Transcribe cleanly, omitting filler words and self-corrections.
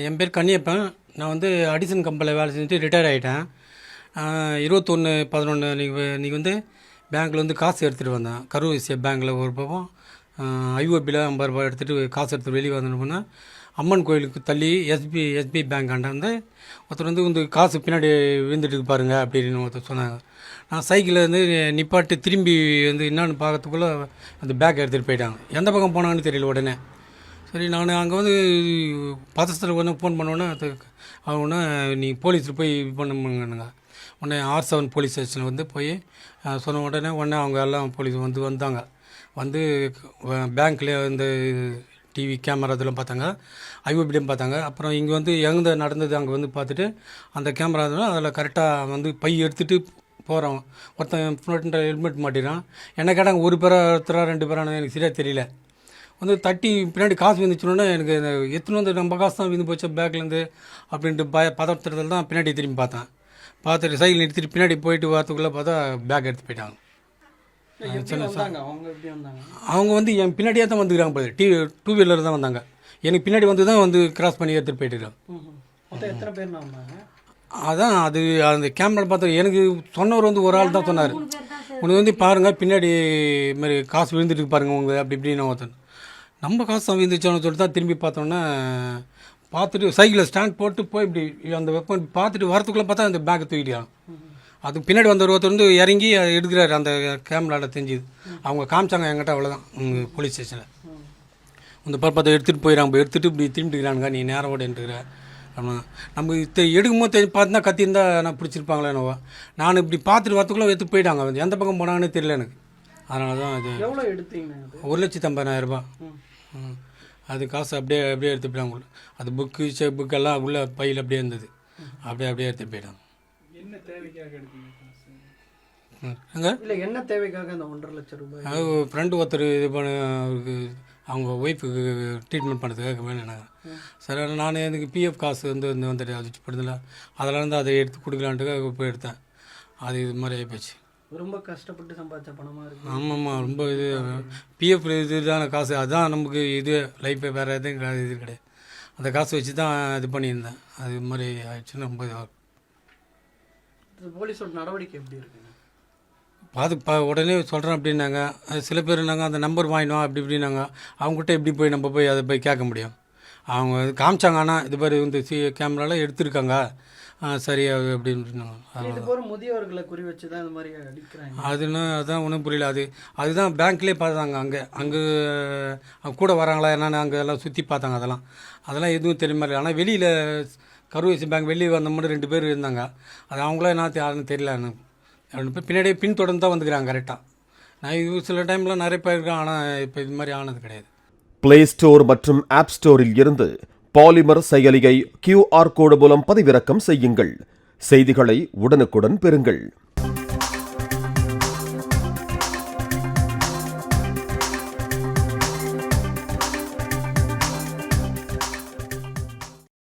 என் பேர் கன்னியப்பன். நான் வந்து அடிசன் கம்பெனியில் வேலை செஞ்சுட்டு ரிட்டையர் ஆகிட்டேன். 21/11 இன்றைக்கி வந்து பேங்க்கில் வந்து காசு எடுத்துகிட்டு வந்தேன். கரூர் வைஸ்யா பேங்க்கில் ஒரு பக்கம் ஐஓபியில் 50 ரூபாய் எடுத்துகிட்டு காசு எடுத்துகிட்டு வெளியே வந்தோம்னா அம்மன் கோயிலுக்கு தள்ளி எஸ்பி பேங்க் ஆண்ட வந்து ஒருத்தர் வந்து காசு பின்னாடி விழுந்துட்டு பாருங்க அப்படின்னு ஒருத்தர் சொன்னாங்க. நான் சைக்கிளில் வந்து நிப்பாட்டு திரும்பி வந்து என்னான்னு பார்க்கறதுக்குள்ளே அந்த பேக் எடுத்துகிட்டு போயிட்டாங்க. எந்த பக்கம் போனாங்கன்னு தெரியல. உடனே சரி நான் அங்கே வந்து பதஸ்தர் ஒன்று ஃபோன் பண்ணோன்னே அவங்க நீ போலீஸில் போய் இது பண்ணுங்க. உடனே R7 போலீஸ் ஸ்டேஷனில் வந்து போய் சொன்ன உடனே அவங்க எல்லாம் போலீஸ் வந்தாங்க. வந்து பேங்க்லேயே வந்து டிவி கேமரா இதெல்லாம் பார்த்தாங்க, ஐஓபிலையும் பார்த்தாங்க. அப்புறம் இங்கே வந்து எங்கே நடந்தது அங்கே வந்து பார்த்துட்டு அந்த கேமரா அதில் கரெக்டாக வந்து பை எடுத்துகிட்டு போகிறோம். ஒருத்தன் ஃப்ரண்ட்டில் ஹெல்மெட் மாட்டிடுறான். என்ன கேட்டாங்க, ஒரு பேரா ஒருத்தரா 2 பேரானு எனக்கு சரியாக தெரியல. வந்து தட்டி பின்னாடி காசு விழுந்துச்சுனோடனே எனக்கு எத்தனை வந்து நம்ம காசு தான் விழுந்து போச்சு பேக்லேருந்து அப்படின்ட்டு பதற்றத்தில் தான் பின்னாடி திரும்பி பார்த்துட்டு சைக்கிள் நிறுத்திட்டு பின்னாடி போயிட்டு வரத்துக்குள்ளே பார்த்தா பேக் எடுத்து போயிட்டாங்க. அவங்க வந்து என் பின்னாடியே தான் வந்துக்கிறாங்க போது. 2 வீலர் தான் வந்தாங்க. எனக்கு பின்னாடி வந்து கிராஸ் பண்ணி எடுத்துகிட்டு போயிட்டுருக்காங்க. அதான் அது அந்த கேமரா பார்த்து எனக்கு சொன்னவர் வந்து ஒரு ஆள் தான் சொன்னார். உனக்கு வந்து பாருங்கள் பின்னாடி மாதிரி காசு விழுந்துட்டு பாருங்கள் உங்கள் அப்படி இப்படின்னு ஒருத்தன். நம்ம காசு தான் விழுந்துச்சோன்னு சொல்லிட்டு தான் திரும்பி பார்த்தோன்னே பார்த்துட்டு சைக்கிளில் ஸ்டாண்ட் போட்டு போய் இப்படி அந்த வெப்பன் பார்த்துட்டு வரத்துக்குள்ளே பார்த்தா அந்த பேக்கை தூக்கிட்டாங்க. அதுக்கு பின்னாடி வந்த ஒருத்தர் வந்து இறங்கி எடுக்கிறாரு. அந்த கேமராவில் தெரிஞ்சுது. அவங்க காமிச்சாங்க என்கிட்ட. அவ்வளோதான் போலீஸ் ஸ்டேஷனில் அந்த பார்த்து எடுத்துகிட்டு போயிடறாங்க. எடுத்துகிட்டு இப்படி திரும்பிட்டுக்கிறானுங்க, நீ நேரம் ஓடின்ட்டுருக்கிற அப்படின்னா. நம்ம எடுக்கும்போது பார்த்துனா கத்திருந்தா நான் பிடிச்சிருப்பாங்களே என்னவோ. நான் இப்படி பார்த்துட்டு வரத்துக்குள்ளே எடுத்து போயிட்டாங்க. எந்த பக்கம் போனாங்கன்னு தெரியல எனக்கு. அதனால தான் இது எவ்வளோ எடுத்தீங்க? 1,50,000 ரூபாய். அது காசு அப்படியே எடுத்து போயிட்டாங்க. அது செக் புக்கெல்லாம் உள்ள பையில் அப்படியே இருந்தது. அப்படியே எடுத்து போயிட்டாங்க. என்ன தேவைக்காக எடுத்தீங்க? என்ன தேவைக்காக அந்த 1,50,000 ரூபாய்? அது ஃப்ரெண்டு ஒருத்தர் இது பண்ண அவருக்கு அவங்க ஒய்ஃபுக்கு ட்ரீட்மெண்ட் பண்ணுறதுக்காக வேணுனாங்க. சரி நான் எனக்கு பிஎஃப் காசு வந்துட்டு அது படுதில்ல, அதில் இருந்து அதை எடுத்து கொடுக்கலான்ட்டு போய் எடுத்தேன். அது இது மாதிரி ஆகிப்போச்சு. ரொம்ப கஷ்டப்பட்டு சம்பாதிச்ச பணமாக இருக்குது. ஆமாம்மா, ரொம்ப இது பிஎஃப் இதுதான காசு. அதுதான் நமக்கு இது லைஃபை வேறு எதுவும் இது கிடையாது. அந்த காசு வச்சு தான் இது பண்ணியிருந்தேன். அது மாதிரி ஆயிடுச்சுன்னா ரொம்ப போலீஸோட நடவடிக்கை எப்படி இருக்குங்க? உடனே சொல்கிறேன் அப்படின்னாங்க. சில பேர் அந்த நம்பர் வாங்கினோம் அப்படி இப்படின்னாங்க. அவங்ககிட்ட எப்படி போய் நம்ம போய் அதை போய் கேட்க முடியும்? அவங்க காமிச்சாங்க. ஆனால் இது மாதிரி இந்த கேமராலாம் எடுத்துருக்காங்க. சரி அப்படின்னு முதியவர்களை குறி வச்சு தான் இந்த மாதிரி அடிக்கிறாங்க. அதான் ஒன்றும் புரியல. அதுதான் பேங்க்லேயே பார்த்தாங்க. அங்கே கூட வராங்களா என்னென்னு அங்கே எல்லாம் சுற்றி பார்த்தாங்க. அதெல்லாம் எதுவும் தெரிய மாதிரி. ஆனால் வெளியில் கரூர் வைஸ்யா பேங்க் வெளியே வந்த மட்டும் 2 பேர் இருந்தாங்க. அது அவங்களே யாருன்னு தெரியல. எனக்கு 2 பேர் பின்னாடியே பின்தொடர்ந்து தான் வந்துக்கிறாங்க கரெக்டாக. நான் இது சில டைம்லாம் நிறைய போயிருக்கேன். ஆனால் இப்போ இது மாதிரி ஆனது கிடையாது. பிளே ஸ்டோர் மற்றும் ஆப் ஸ்டோரில் இருந்து பாலிமர் செயலியை QR கோடு மூலம் பதிவிறக்கம் செய்யுங்கள். செய்திகளை உடனுக்குடன் பெறுங்கள்.